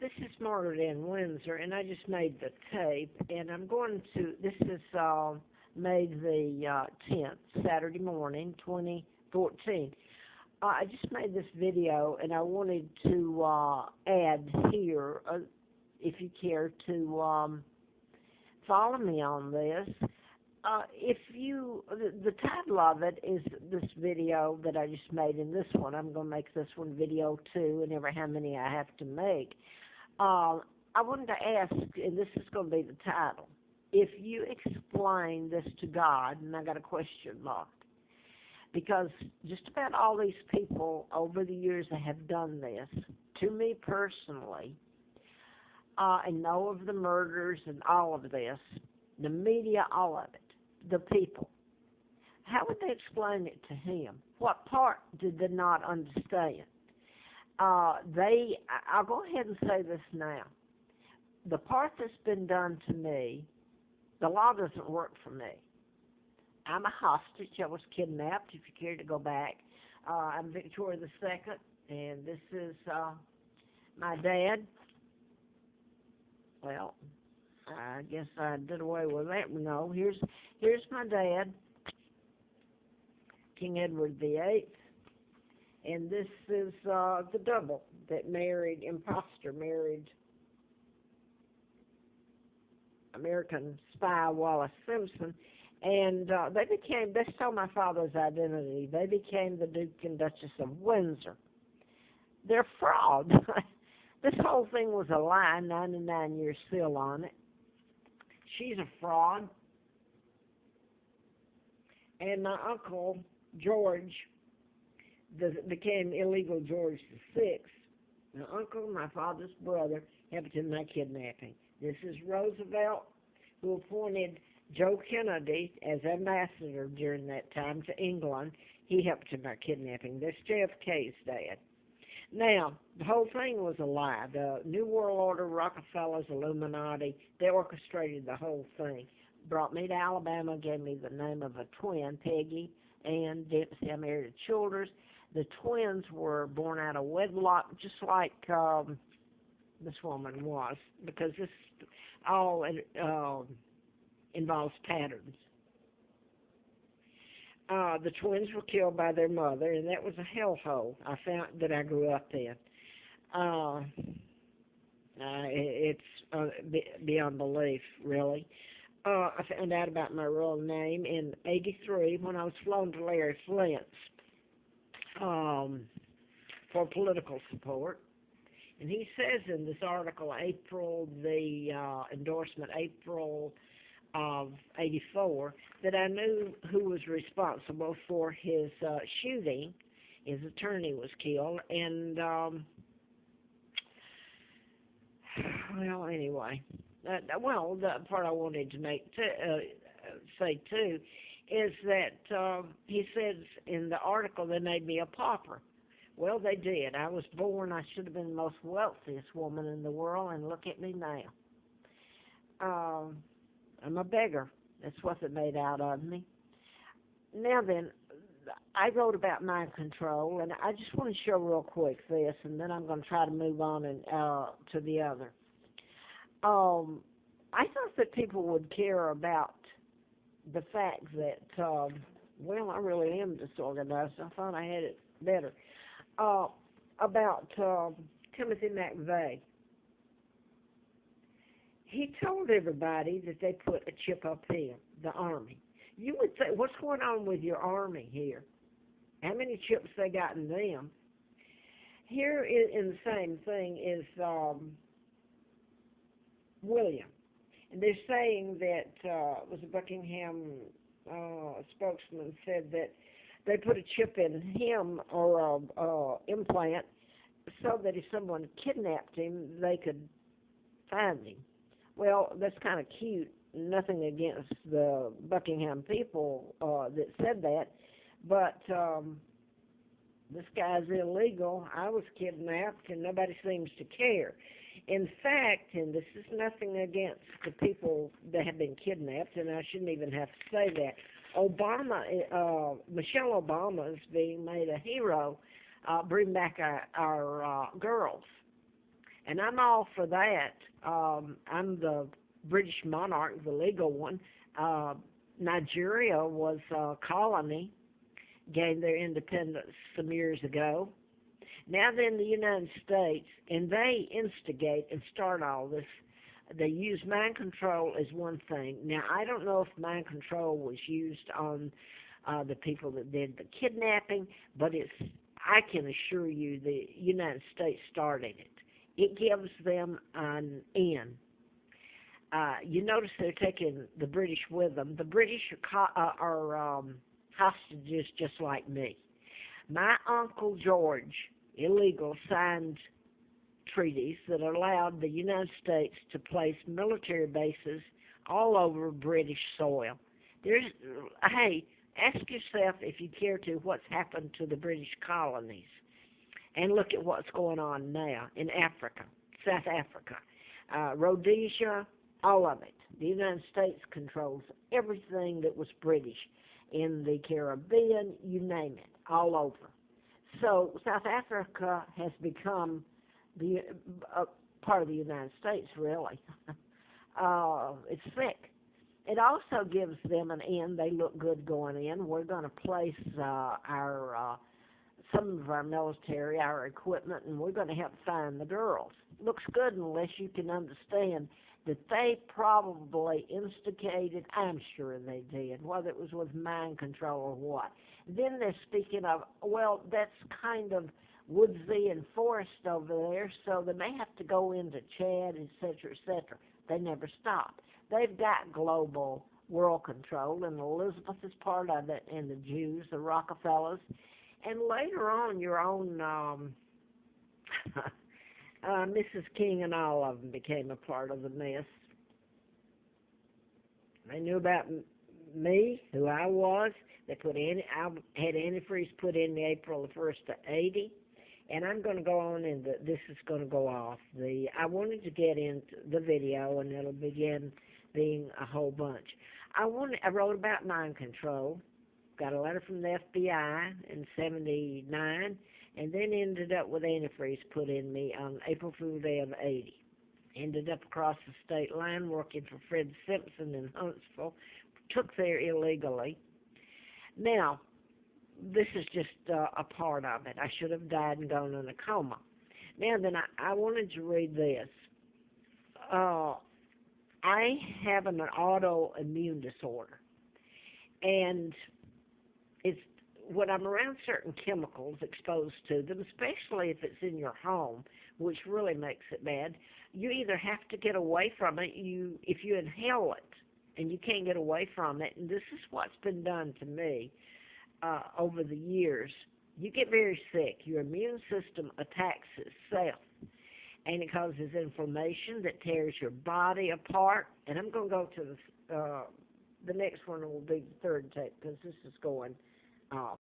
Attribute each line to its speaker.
Speaker 1: This is Margaret in Windsor, and I just made the tape, and I'm going to, this is made the 10th, Saturday morning, 2014. I just made this video, and I wanted to add here, if you care to follow me on this. The title of it is this video that I just made, and this one, I'm going to make this one video 2, and ever how many I have to make. I wanted to ask, and this is going to be the title, if you explain this to God, and I got a question mark, because just about all these people over the years that have done this, to me personally, and know of the murders and all of this, the media, all of it, the people, how would they explain it to him? What part did they not understand? I'll go ahead and say this now. The part that's been done to me, the law doesn't work for me. I'm a hostage. I was kidnapped, if you care to go back. I'm Victoria II, and this is my dad. Well, I guess I did away with that. No, here's my dad, King Edward VIII. And this is the double that married American spy Wallace Simpson. And they stole my father's identity. They became the Duke and Duchess of Windsor. They're fraud. This whole thing was a lie, 99-year seal on it. She's a fraud. And my uncle, George, became illegal George VI. My uncle, my father's brother, helped in my kidnapping. This is Roosevelt, who appointed Joe Kennedy as ambassador during that time to England. He helped in my kidnapping. This JFK's dad. Now, the whole thing was a lie. The New World Order, Rockefellers, Illuminati, they orchestrated the whole thing. Brought me to Alabama, gave me the name of a twin, Peggy and Dempsey. I married a Childers. The twins were born out of wedlock, just like this woman was, because this all involves patterns. The twins were killed by their mother, and that was a hellhole I found that I grew up in. It's beyond belief, really. I found out about my real name in '83 when I was flown to Larry Flint's for political support. And he says in this article, the endorsement, April of '84, that I knew who was responsible for his shooting. His attorney was killed, and well, anyway, the part I wanted to say too is that he says in the article they made me a pauper. Well, they did. I was born. I should have been the most wealthiest woman in the world, and look at me now. I'm a beggar. That's what they made out of me. Now then, I wrote about mind control, and I just want to show real quick this, and then I'm going to try to move on to the other. I thought that people would care about the fact that, well, I really am disorganized. I thought I had it better. About Timothy McVeigh. He told everybody that they put a chip up him, the Army. You would say, what's going on with your Army here? How many chips they got in them? Here in the same thing is William. And they're saying that, was a Buckingham spokesman said that they put a chip in him or an implant so that if someone kidnapped him, they could find him. Well, that's kind of cute. Nothing against the Buckingham people that said that, but this guy's illegal. I was kidnapped, and nobody seems to care. In fact, and this is nothing against the people that have been kidnapped, and I shouldn't even have to say that, Michelle Obama is being made a hero. Bring back our girls. And I'm all for that. I'm the British monarch, the legal one. Nigeria was a colony, gained their independence some years ago. Now they're in the United States, and they instigate and start all this. They use mind control as one thing. Now, I don't know if mind control was used on the people that did the kidnapping, but I can assure you the United States started it. It gives them an in. You notice they're taking the British with them. The British are hostages just like me. My Uncle George, illegal, signed treaties that allowed the United States to place military bases all over British soil. Hey, ask yourself if you care to what's happened to the British colonies, and look at what's going on now in Africa, South Africa, Rhodesia, all of it. The United States controls everything that was British in the Caribbean, you name it, all over. So South Africa has become part of the United States, really. It's sick. It also gives them an in. They look good going in. We're going to place some of our military, our equipment, and we're going to help find the girls. Looks good unless you can understand that they probably instigated, I'm sure they did, whether it was with mind control or what. Then they're speaking of, well, that's kind of woodsy and forest over there, so they may have to go into Chad, et cetera, They never stop. They've got global world control, and Elizabeth is part of it, and the Jews, the Rockefellers. And later on, your own Mrs. King and all of them became a part of the mess. They knew about me, who I was. I had antifreeze put in April the 1st of 80. And I'm going to go on, and this is going to go off. I wanted to get into the video, and it'll begin being a whole bunch. I wrote about mind control, got a letter from the FBI in '79, and then ended up with antifreeze put in me on April Fool Day of '80. Ended up across the state line working for Fred Simpson in Huntsville, took there illegally. Now, this is just a part of it. I should have died and gone in a coma. Now then, I wanted to read this. I have an autoimmune disorder, and it's when I'm around certain chemicals exposed to them, especially if it's in your home, which really makes it bad. You either have to get away from it, if you inhale it, and you can't get away from it. And this is what's been done to me. Over the years, you get very sick. Your immune system attacks itself, and it causes inflammation that tears your body apart. And I'm going to go to the next one will be the third tape because this is going off.